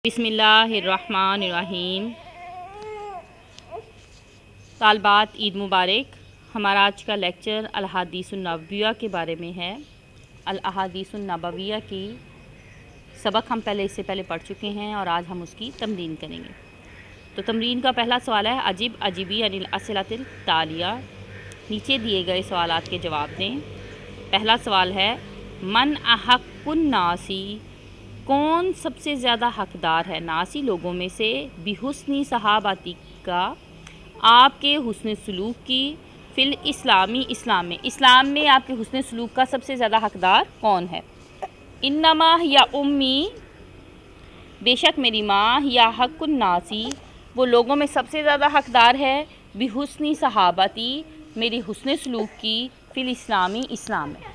بسم اللہ الرحمن الرحیم۔ طالبات عید مبارک۔ ہمارا آج کا لیکچر الاحادیث النبویہ کے بارے میں ہے۔ الاحادیث النبویہ کی سبق ہم اس سے پہلے پڑھ چکے ہیں اور آج ہم اس کی تمرین کریں گے۔ تو تمرین کا پہلا سوال ہے عجیب عجیبی عن الاسئلۃ التالیہ۔ نیچے دیے گئے سوالات کے جواب دیں۔ پہلا سوال ہے من احق الناسی، کون سب سے زیادہ حقدار ہے ناسی لوگوں میں سے بحسن صحابتی کا، آپ کے حسن سلوک کی، فی الاسلامی اسلام میں آپ کے حسن سلوک کا سب سے زیادہ حقدار کون ہے؟ انما یا امی، بے شک میری ماں، یا حق الناسی، وہ لوگوں میں سب سے زیادہ حقدار ہے، بحسن صحابتی، میری حسن سلوک کی، فی الاسلامی اسلام میں۔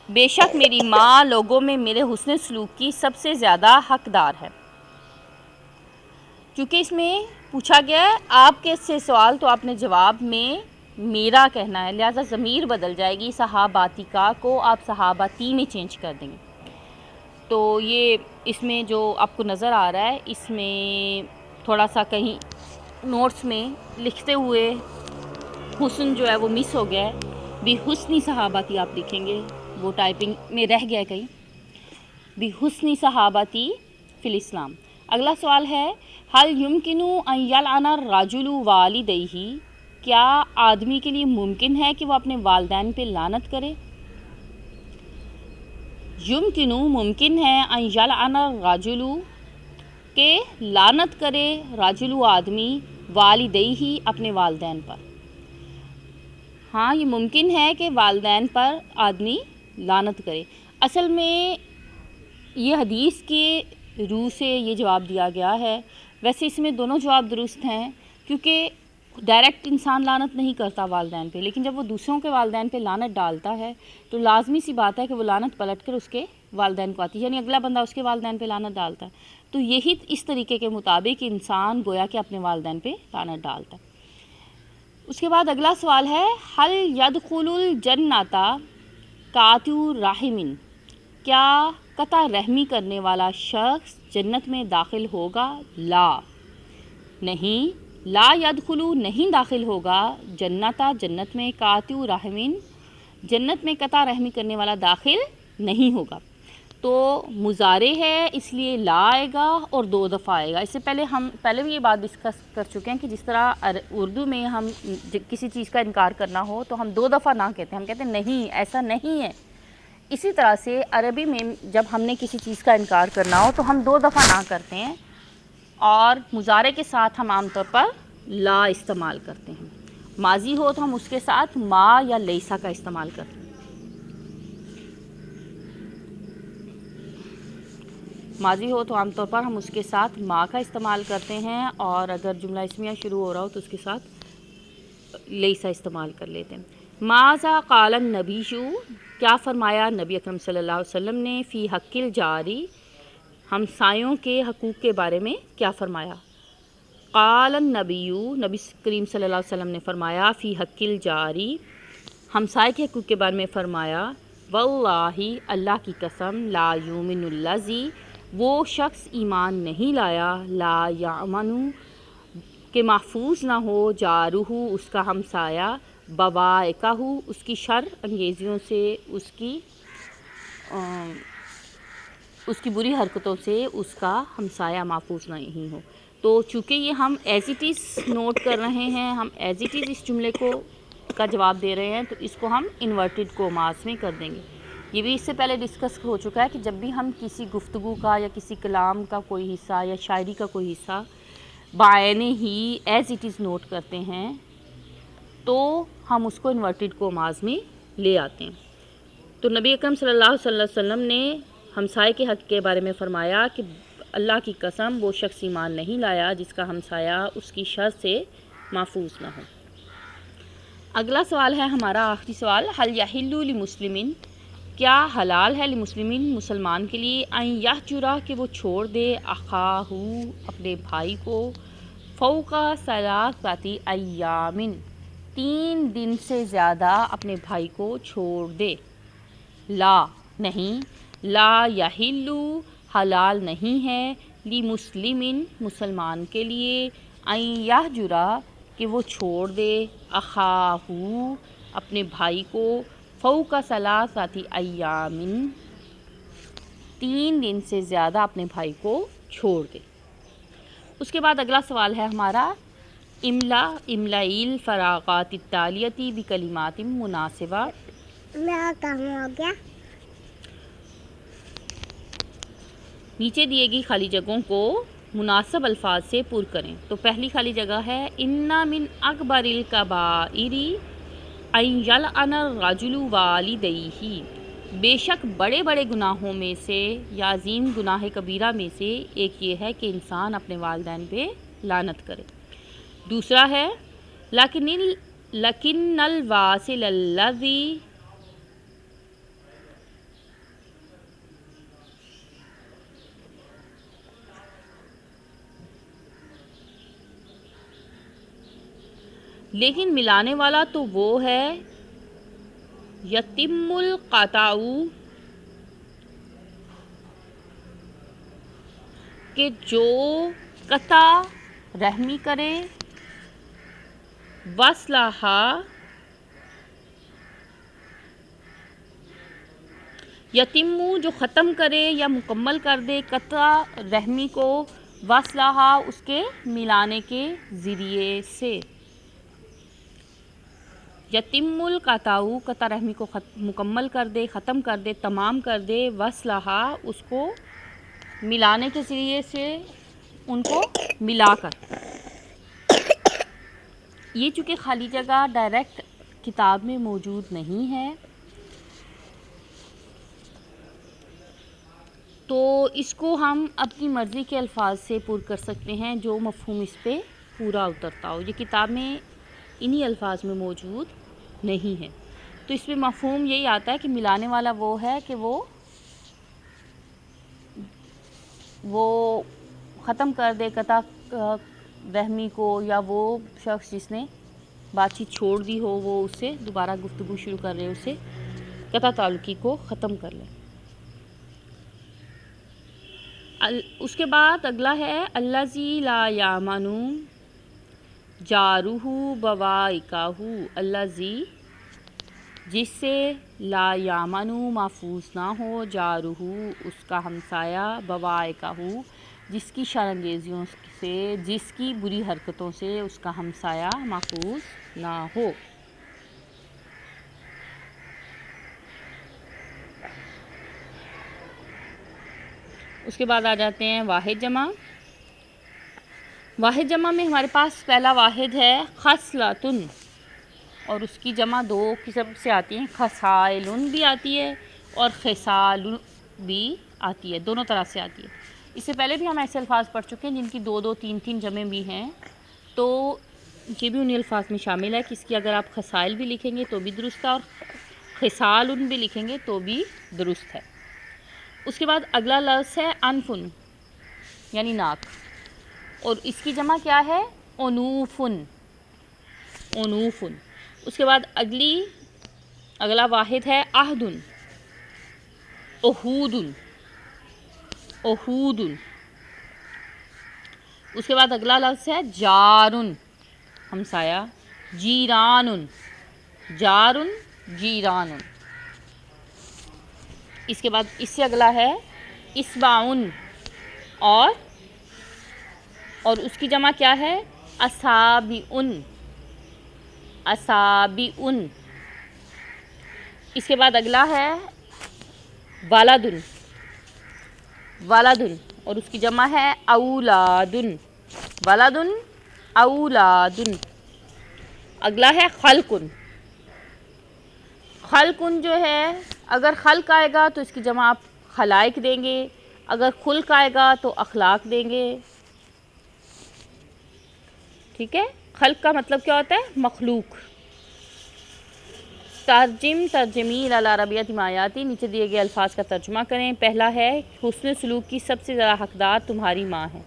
بے شک میری ماں لوگوں میں میرے حسن سلوک کی سب سے زیادہ حقدار ہے۔ چونکہ اس میں پوچھا گیا ہے آپ کے سے سوال، تو آپ نے جواب میں میرا کہنا ہے، لہٰذا ضمیر بدل جائے گی، صحاباتی کا کو آپ صحاباتی میں چینج کر دیں گے۔ تو یہ اس میں جو آپ کو نظر آ رہا ہے، اس میں تھوڑا سا کہیں نوٹس میں لکھتے ہوئے حسن جو ہے وہ مس ہو گیا ہے، بحسن صحابتی آپ لکھیں گے، وہ ٹائپنگ میں رہ گیا ہے کہیں، بحسن صحابتی فی الاسلام۔ اگلا سوال ہے حل یمکن ان یلعن الرجل والدیہ، کیا آدمی کے لیے ممکن ہے کہ وہ اپنے والدین پہ لعنت کرے؟ یمکن ممکن ہے، ان یلعن الرجل کہ لعنت کرے، رجل آدمی، والدیہ اپنے والدین پر۔ ہاں یہ ممکن ہے کہ والدین پر آدمی لعنت کرے۔ اصل میں یہ حدیث کے روح سے یہ جواب دیا گیا ہے۔ ویسے اس میں دونوں جواب درست ہیں، کیونکہ ڈائریکٹ انسان لعنت نہیں کرتا والدین پہ، لیکن جب وہ دوسروں کے والدین پہ لعنت ڈالتا ہے تو لازمی سی بات ہے کہ وہ لعنت پلٹ کر اس کے والدین کو آتی ہے، یعنی اگلا بندہ اس کے والدین پہ لعنت ڈالتا ہے، تو یہی اس طریقے کے مطابق انسان گویا کہ اپنے والدین پہ لعنت ڈالتا ہے۔ اس کے بعد اگلا سوال ہے حل یدخل الجنۃ قاطع رحم، کیا قطع رحمی کرنے والا شخص جنت میں داخل ہوگا؟ لا، نہیں، لا یدخل نہیں داخل ہوگا جنت میں، قاطع رحم جنت میں قطع رحمی کرنے والا داخل نہیں ہوگا۔ تو مضارع ہے اس لیے لا آئے گا اور دو دفعہ آئے گا۔ اس سے پہلے ہم بھی یہ بات ڈسکس کر چکے ہیں کہ جس طرح اردو میں ہم کسی چیز کا انکار کرنا ہو تو ہم دو دفعہ نہ کہتے ہیں، ہم کہتے ہیں نہیں، ایسا نہیں ہے۔ اسی طرح سے عربی میں جب ہم نے کسی چیز کا انکار کرنا ہو تو ہم دو دفعہ نہ کرتے ہیں، اور مضارع کے ساتھ ہم عام طور پر لا استعمال کرتے ہیں۔ ماضی ہو تو ہم اس کے ساتھ ما یا لیسا کا استعمال کرتے ہیں۔ ماضی ہو تو عام طور پر ہم اس کے ساتھ ما کا استعمال کرتے ہیں، اور اگر جملہ اسمیہ شروع ہو رہا ہو تو اس کے ساتھ لیسا استعمال کر لیتے ہیں۔ ماذا قال النبی، کیا فرمایا نبی اکرم صلی اللہ علیہ وسلم نے، فی حق الجاری، ہمسایوں کے حقوق کے بارے میں کیا فرمایا؟ قال النبی، نبی کریم صلی اللہ علیہ وسلم نے فرمایا، فی حق الجاری، ہمسائے کے حقوق کے بارے میں فرمایا، واللہ اللہ کی قسم، لا یؤمن الذی، وہ شخص ایمان نہیں لایا، لا یامن کہ محفوظ نہ ہو، جارہ اس کا ہمسایہ، بوائقہ اس کی شر انگیزیوں سے، اس کی بری حرکتوں سے اس کا ہمسایہ محفوظ نہیں ہو۔ تو چونکہ یہ ہم ایز اٹ از نوٹ کر رہے ہیں، ہم ایز اٹ از اس جملے کا جواب دے رہے ہیں، تو اس کو ہم انورٹڈ کوماس میں کر دیں گے۔ یہ بھی اس سے پہلے ڈسکس ہو چکا ہے کہ جب بھی ہم کسی گفتگو کا یا کسی کلام کا کوئی حصہ یا شاعری کا کوئی حصہ بعینے ہی ایز اٹ از نوٹ کرتے ہیں تو ہم اس کو انورٹڈ کوماس میں لے آتے ہیں۔ تو نبی اکرم صلی اللہ علیہ وسلم نے ہمسائے کے حق کے بارے میں فرمایا کہ اللہ کی قسم، وہ شخص ایمان نہیں لایا جس کا ہمسایہ اس کی شر سے محفوظ نہ ہو۔ اگلا سوال ہے ہمارا آخری سوال حل یحل لمسلم، کیا حلال ہے لمسلمین مسلمان کے لیے، ان یہجرہ کہ وہ چھوڑ دے، اخاہ اپنے بھائی کو، فوق ثلاثۃ ایام 3 دن سے زیادہ اپنے بھائی کو چھوڑ دے؟ لا، نہیں، لا یحل حلال نہیں ہے لی مسلمن مسلمان کے لیے این یہجرا کہ وہ چھوڑ دے اخاہو اپنے بھائی کو فوق ثلاثۃ ایام 3 دن سے زیادہ اپنے بھائی کو چھوڑ دے۔ اس کے بعد اگلا سوال ہے ہمارا املائل فراغات التالیتی بکلمات مناسبہ۔ میرا کام ہو گیا۔ نیچے دیے گئی خالی جگہوں کو مناسب الفاظ سے پر کریں۔ تو پہلی خالی جگہ ہے ان من اکبر الکبائر ان یلعن الرجل والدیہ، بے شک بڑے بڑے گناہوں میں سے یا عظیم گناہ کبیرہ میں سے ایک یہ ہے کہ انسان اپنے والدین پہ لعنت کرے۔ دوسرا ہے لیکن الواصل الذی لیکن ملانے والا تو وہ ہے یتم القطع کہ جو قطع رحمی کرے، وصلہا یتمو جو ختم کرے یا مکمل کر دے قطع رحمی کو، وصلہا اس کے ملانے کے ذریعے سے۔ یتم القطع قطع رحمی کو مکمل کر دے، ختم کر دے، تمام کر دے، وصلہا اس کو ملانے کے ذریعے سے، ان کو ملا کر۔ یہ چونکہ خالی جگہ ڈائریکٹ کتاب میں موجود نہیں ہے تو اس کو ہم اپنی مرضی کے الفاظ سے پر کر سکتے ہیں جو مفہوم اس پہ پورا اترتا ہو۔ یہ کتاب میں انہی الفاظ میں موجود نہیں ہے تو اس پہ مفہوم یہی آتا ہے کہ ملانے والا وہ ہے کہ وہ ختم کر دے قطع رحمی کو، یا وہ شخص جس نے بات چیت چھوڑ دی ہو وہ اس سے دوبارہ گفتگو شروع کر رہے اسے قطع تعلقی کو ختم کر لے۔ اس کے بعد اگلا ہے الذی لا یامن جارہ بوائقہ، الذی جس سے لا یامن محفوظ نہ ہو، جارہ اس کا ہمسایہ، بوائقہ جس کی شرانگیزیوں سے، جس کی بری حرکتوں سے اس کا ہمسایہ محفوظ نہ ہو۔ اس کے بعد آ جاتے ہیں واحد جمع۔ واحد جمع میں ہمارے پاس پہلا واحد ہے خصلۃن، اور اس کی جمع 2 قسم سے آتی ہیں، خصائلن بھی آتی ہے اور خصال بھی آتی ہے، دونوں طرح سے آتی ہے۔ اس سے پہلے بھی ہم ایسے الفاظ پڑھ چکے ہیں جن کی 2 3 جمع بھی ہیں، تو یہ بھی انہی الفاظ میں شامل ہے کہ اس کی اگر آپ خصائل بھی لکھیں گے تو بھی درست ہے اور خصالن بھی لکھیں گے تو بھی درست ہے۔ اس کے بعد اگلا لفظ ہے انفن یعنی ناک، اور اس کی جمع کیا ہے؟ انوفن، انوفن۔ اس کے بعد اگلا واحد ہے عہدن، احودن، احودن۔ اس کے بعد اگلا لفظ ہے جارن ہمسایہ، جیرانن، جارن، جیرانن۔ اس کے بعد اس سے اگلا ہے اصبعن، اور اس کی جمع کیا ہے؟ اصابعن، اصابعن۔ اس کے بعد اگلا ہے ولدن، ولدن، اور اس کی جمع ہے اولادن، ولدن، اولادن۔ اگلا ہے خلقن، خلقن جو ہے اگر خلق آئے گا تو اس کی جمع آپ خلائق دیں گے، اگر خلق آئے گا تو اخلاق دیں گے، ٹھیک ہے؟ خلق کا مطلب کیا ہوتا ہے؟ مخلوق۔ ترجمی العربیۃ مایاتی، نیچے دیے گئے الفاظ کا ترجمہ کریں۔ پہلا ہے حسن سلوک کی سب سے زیادہ حقدار تمہاری ماں ہے۔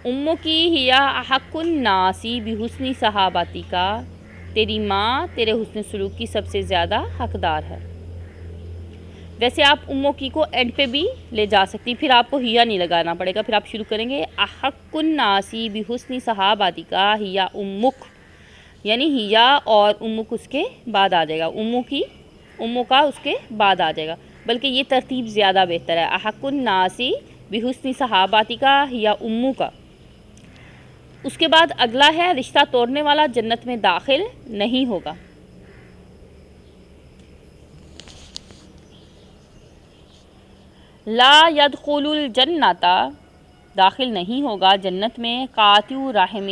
امکی ہی احق الناس بحسن صحابتی کا، تیری ماں تیرے حسن سلوک کی سب سے زیادہ حقدار ہے۔ ویسے آپ امو کی کو اینڈ پہ بھی لے جا سکتی، پھر آپ کو ہیا نہیں لگانا پڑے گا، پھر آپ شروع کریں گے احق الناسی بحسن صحاباتکا ہیا امک، یعنی ہیا اور امک اس کے بعد آ جائے گا، امو کا اس کے بعد آ جائے گا، بلکہ یہ ترتیب زیادہ بہتر ہے، احق الناسی بحسن صحاباتکا ہیا امو کا۔ اس کے بعد اگلا ہے رشتہ توڑنے والا جنت میں داخل نہیں ہوگا۔ لا يدخل الجنت، داخل نہیں ہوگا جنت میں، قاطع رحم،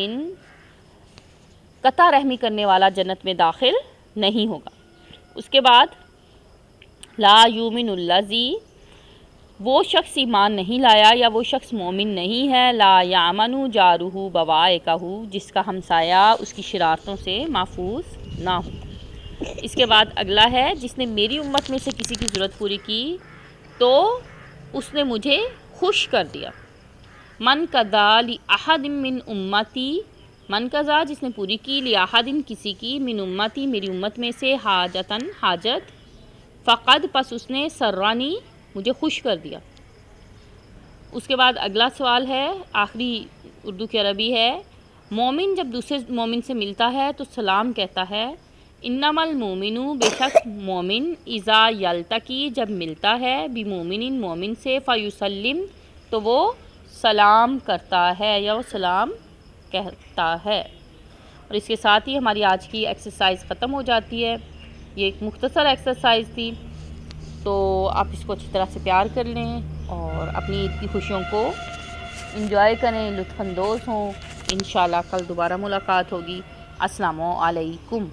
قطع رحمی کرنے والا جنت میں داخل نہیں ہوگا۔ اس کے بعد لا یؤمن الذی، وہ شخص ایمان نہیں لایا یا وہ شخص مومن نہیں ہے، لا یامن جارہ بوائقہ، جس کا ہمسایہ اس کی شرارتوں سے محفوظ نہ ہو۔ اس کے بعد اگلا ہے جس نے میری امت میں سے کسی کی ضرورت پوری کی تو اس نے مجھے خوش کر دیا۔ من قضا لأحد من امتی، من قضا جس نے پوری کی لأحد کسی کی، من امتی میری امت میں سے، حاجتاً حاجت، فقد پس اس نے، سرانی مجھے خوش کر دیا۔ اس کے بعد اگلا سوال ہے، آخری اردو کی عربی ہے، مومن جب دوسرے مومن سے ملتا ہے تو سلام کہتا ہے، انما المومن بے شک مومن، اذا یلتقی جب ملتا ہے، بمومن مومن سے، فیسلم تو وہ سلام کرتا ہے یا وہ سلام کہتا ہے۔ اور اس کے ساتھ ہی ہماری آج کی ایکسرسائز ختم ہو جاتی ہے۔ یہ ایک مختصر ایکسرسائز تھی، تو آپ اس کو اچھی طرح سے پیار کر لیں اور اپنی عید کی خوشیوں کو انجوائے کریں، لطف اندوز ہوں۔ انشاءاللہ کل دوبارہ ملاقات ہوگی۔ السلام علیکم۔